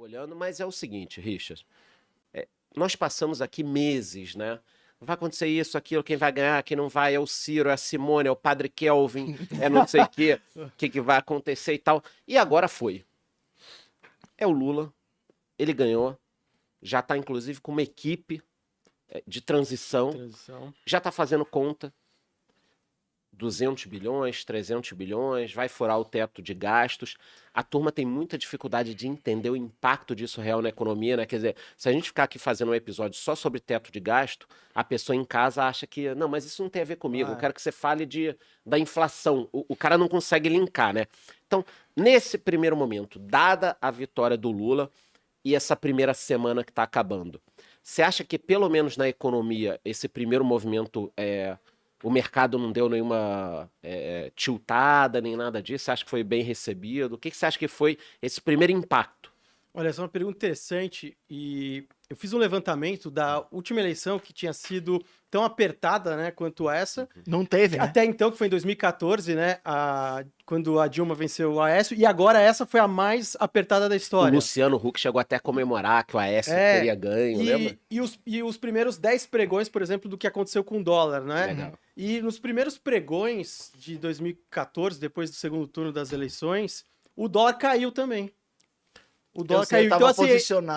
olhando, mas é o seguinte, Richard, nós passamos aqui meses, né? Vai acontecer isso, aquilo, quem vai ganhar, quem não vai, é o Ciro, é a Simone, é o Padre Kelvin, é não sei o que vai acontecer e tal. E agora foi. É o Lula, ele ganhou, já está inclusive com uma equipe de transição, já está fazendo conta, 200 bilhões, 300 bilhões, vai furar o teto de gastos. A turma tem muita dificuldade de entender o impacto disso real na economia, né? Quer dizer, se a gente ficar aqui fazendo um episódio só sobre teto de gasto, a pessoa em casa acha que, não, mas isso não tem a ver comigo, eu quero que você fale da inflação. O cara não consegue linkar, né? Então, nesse primeiro momento, dada a vitória do Lula e essa primeira semana que está acabando, você acha que, pelo menos na economia, esse primeiro movimento o mercado não deu nenhuma tiltada, nem nada disso? Você acha que foi bem recebido? O que você acha que foi esse primeiro impacto? Olha, essa é uma pergunta interessante e eu fiz um levantamento da última eleição que tinha sido tão apertada, né, quanto essa. Não teve, né? Até então, que foi em 2014, né, quando a Dilma venceu o Aécio, e agora essa foi a mais apertada da história. O Luciano Huck chegou até a comemorar que o Aécio teria ganho, lembra? E os primeiros 10 pregões, por exemplo, do que aconteceu com o dólar, né? Legal. E nos primeiros pregões de 2014, depois do segundo turno das eleições, o dólar caiu também. O dólar caiu. Então, assim,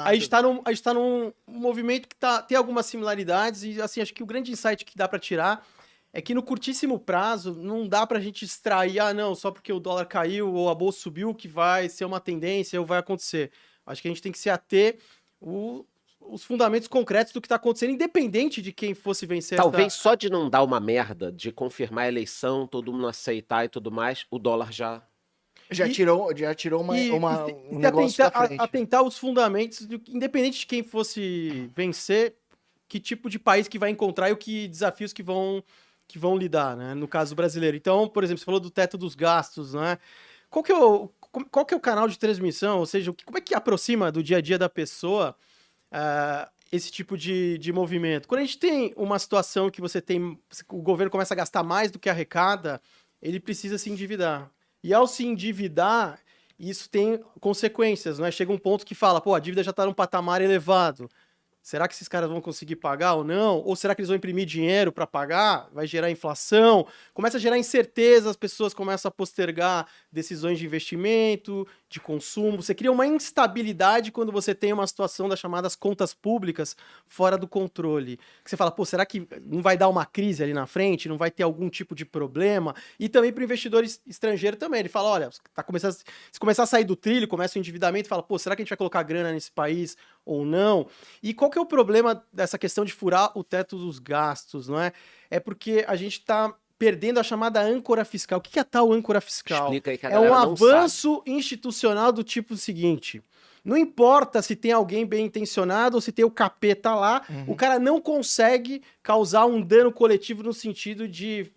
a gente tá num movimento que tem algumas similaridades e, assim, acho que o grande insight que dá para tirar é que no curtíssimo prazo não dá pra gente extrair, não, só porque o dólar caiu ou a bolsa subiu que vai ser uma tendência ou vai acontecer. Acho que a gente tem que se ater os fundamentos concretos do que tá acontecendo, independente de quem fosse vencer. Talvez só de não dar uma merda, de confirmar a eleição, todo mundo aceitar e tudo mais, o dólar Já tirou um negócio da frente. Atentar os fundamentos, independente de quem fosse vencer, que tipo de país que vai encontrar e que desafios que vão lidar, né? No caso brasileiro. Então, por exemplo, você falou do teto dos gastos, né? Qual que é o canal de transmissão? Ou seja, como é que aproxima do dia a dia da pessoa esse tipo de movimento? Quando a gente tem uma situação que o governo começa a gastar mais do que arrecada, ele precisa se endividar. E ao se endividar, isso tem consequências, né? Chega um ponto que fala, a dívida já está num patamar elevado. Será que esses caras vão conseguir pagar ou não? Ou será que eles vão imprimir dinheiro para pagar? Vai gerar inflação? Começa a gerar incerteza, as pessoas começam a postergar decisões de investimento, de consumo. Você cria uma instabilidade quando você tem uma situação das chamadas contas públicas fora do controle. Que você fala, será que não vai dar uma crise ali na frente? Não vai ter algum tipo de problema? E também para o investidor estrangeiro também. Ele fala, olha, se começar a sair do trilho, começa o endividamento, fala, será que a gente vai colocar grana nesse país ou não? E qual que é o problema dessa questão de furar o teto dos gastos, não é? É porque a gente está perdendo a chamada âncora fiscal. O que é a tal âncora fiscal? Explica aí que a galera não avanço sabe. institucional do tipo seguinte: não importa se tem alguém bem intencionado ou se tem o capeta lá, o cara não consegue causar um dano coletivo no sentido de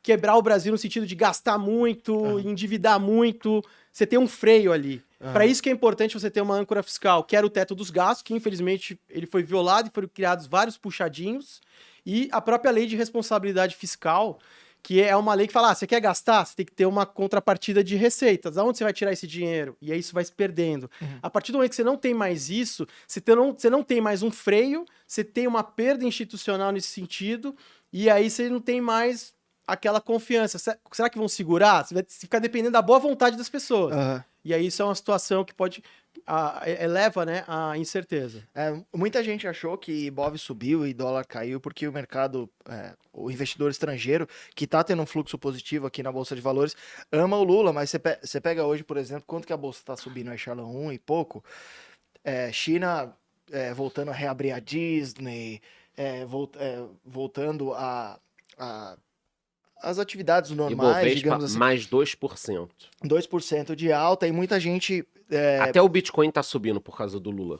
quebrar o Brasil, no sentido de gastar muito, endividar muito. Você tem um freio ali. Para isso que é importante você ter uma âncora fiscal, que era o teto dos gastos, que infelizmente ele foi violado e foram criados vários puxadinhos, e a própria lei de responsabilidade fiscal, que é uma lei que fala, você quer gastar? Você tem que ter uma contrapartida de receitas. Aonde você vai tirar esse dinheiro? E aí isso vai se perdendo. A partir do momento que você não tem mais isso, você não tem mais um freio, você tem uma perda institucional nesse sentido, e aí você não tem mais aquela confiança. Será que vão segurar? Você vai ficar dependendo da boa vontade das pessoas. E aí isso é uma situação que pode eleva, né, a incerteza. Muita gente achou que Ibov subiu e dólar caiu porque o mercado, o investidor estrangeiro, que está tendo um fluxo positivo aqui na Bolsa de Valores, ama o Lula, mas você pega hoje, por exemplo, quanto que a Bolsa está subindo? Aí, Charlão, 1 e pouco. China voltando a reabrir a Disney, voltando as atividades normais, digamos assim. Mais 2%. 2% de alta e muita gente... Até o Bitcoin tá subindo por causa do Lula.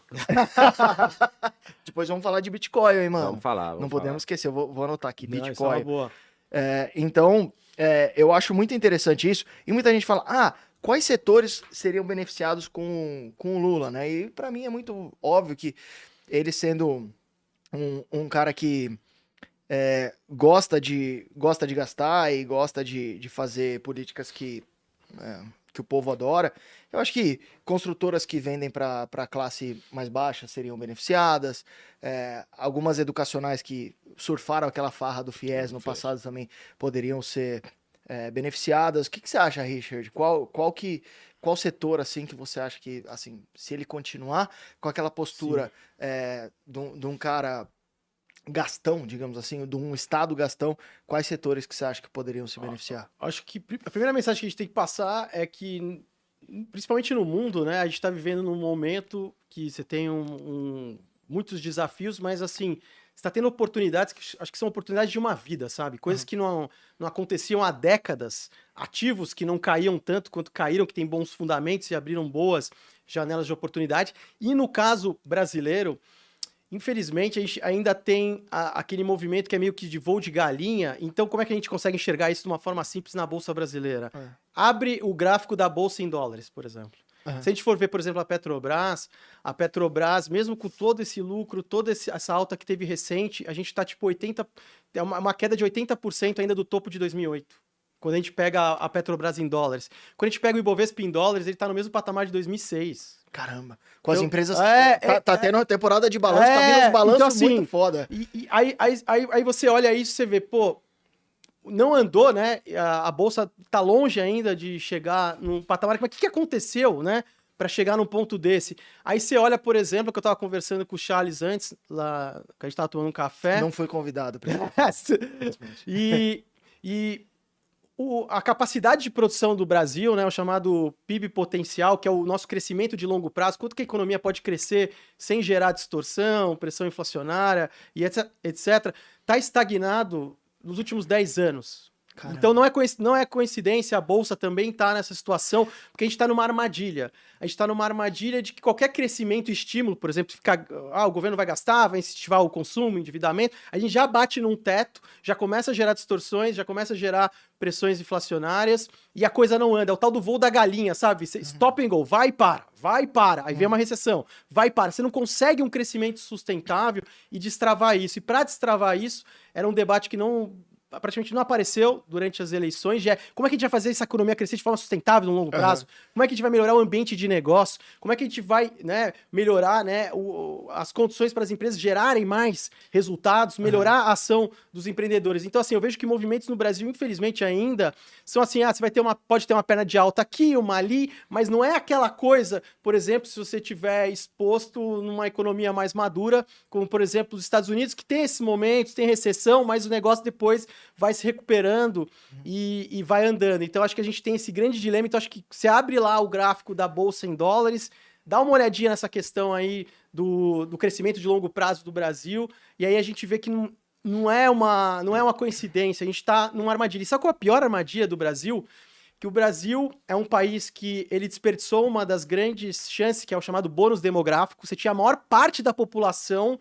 Depois vamos falar de Bitcoin, hein, mano? Vamos falar. Não podemos esquecer, eu vou anotar aqui, Bitcoin. Isso é uma boa. Então, eu acho muito interessante isso. E muita gente fala, quais setores seriam beneficiados com o Lula, né? E pra mim é muito óbvio que ele sendo um cara que gosta de gastar e gosta de fazer políticas que que o povo adora. Eu acho que construtoras que vendem para a classe mais baixa seriam beneficiadas, algumas educacionais que surfaram aquela farra do FIES no passado também poderiam ser beneficiadas. O que você acha, Richard? Qual setor, assim, que você acha que, assim, se ele continuar com aquela postura de um cara gastão, digamos assim, de um Estado gastão, quais setores que você acha que poderiam se beneficiar? Acho que a primeira mensagem que a gente tem que passar é que, principalmente no mundo, né, a gente está vivendo num momento que você tem muitos desafios, mas assim, você está tendo oportunidades que acho que são oportunidades de uma vida, sabe? Coisas que não aconteciam há décadas, ativos que não caíam tanto quanto caíram, que têm bons fundamentos e abriram boas janelas de oportunidade. E no caso brasileiro, infelizmente, a gente ainda tem aquele movimento que é meio que de voo de galinha. Então, como é que a gente consegue enxergar isso de uma forma simples na Bolsa Brasileira? Abre o gráfico da Bolsa em dólares, por exemplo. Se a gente for ver, por exemplo, a Petrobras, mesmo com todo esse lucro, toda essa alta que teve recente, a gente está tipo uma queda de 80% ainda do topo de 2008. Quando a gente pega a Petrobras em dólares. Quando a gente pega o Ibovespa em dólares, ele está no mesmo patamar de 2006. Caramba. Com as empresas... tá tendo uma temporada de balanço, tá vindo uns balanços então, assim, muito foda. E aí você olha isso e você vê, pô, não andou, né? A Bolsa tá longe ainda de chegar num patamar. Mas o que aconteceu, né? Para chegar num ponto desse. Aí você olha, por exemplo, que eu tava conversando com o Charles antes, lá, que a gente tava tomando um café. Não foi convidado. A capacidade de produção do Brasil, né, o chamado PIB potencial, que é o nosso crescimento de longo prazo, quanto que a economia pode crescer sem gerar distorção, pressão inflacionária e etc, está estagnado nos últimos 10 anos. Caramba. Então não é coincidência, a Bolsa também está nessa situação, porque a gente está numa armadilha. A gente está numa armadilha de que qualquer crescimento e estímulo, por exemplo, o governo vai gastar, vai incentivar o consumo, o endividamento, a gente já bate num teto, já começa a gerar distorções, já começa a gerar pressões inflacionárias e a coisa não anda. É o tal do voo da galinha, sabe? Stop and go, vai e para. Aí vem uma recessão, vai e para. Você não consegue um crescimento sustentável e destravar isso. E para destravar isso, era um debate que praticamente não apareceu durante as eleições, como é que a gente vai fazer essa economia crescer de forma sustentável no longo prazo? Como é que a gente vai melhorar o ambiente de negócio? Como é que a gente vai, né, melhorar, né, as condições para as empresas gerarem mais resultados, melhorar a ação dos empreendedores? Então, assim, eu vejo que movimentos no Brasil, infelizmente, ainda são assim, você pode ter uma perna de alta aqui, uma ali, mas não é aquela coisa, por exemplo, se você tiver exposto numa economia mais madura, como, por exemplo, os Estados Unidos, que tem esses momentos, tem recessão, mas o negócio depois vai se recuperando e vai andando. Então, acho que a gente tem esse grande dilema. Então, acho que você abre lá o gráfico da Bolsa em dólares, dá uma olhadinha nessa questão aí do crescimento de longo prazo do Brasil, e aí a gente vê que não é uma coincidência, a gente está numa armadilha. E sabe qual é a pior armadilha do Brasil? Que o Brasil é um país que ele desperdiçou uma das grandes chances, que é o chamado bônus demográfico. Você tinha a maior parte da população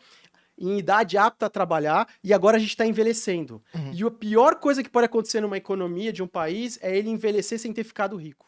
em idade apta a trabalhar, e agora a gente está envelhecendo. E a pior coisa que pode acontecer numa economia de um país é ele envelhecer sem ter ficado rico.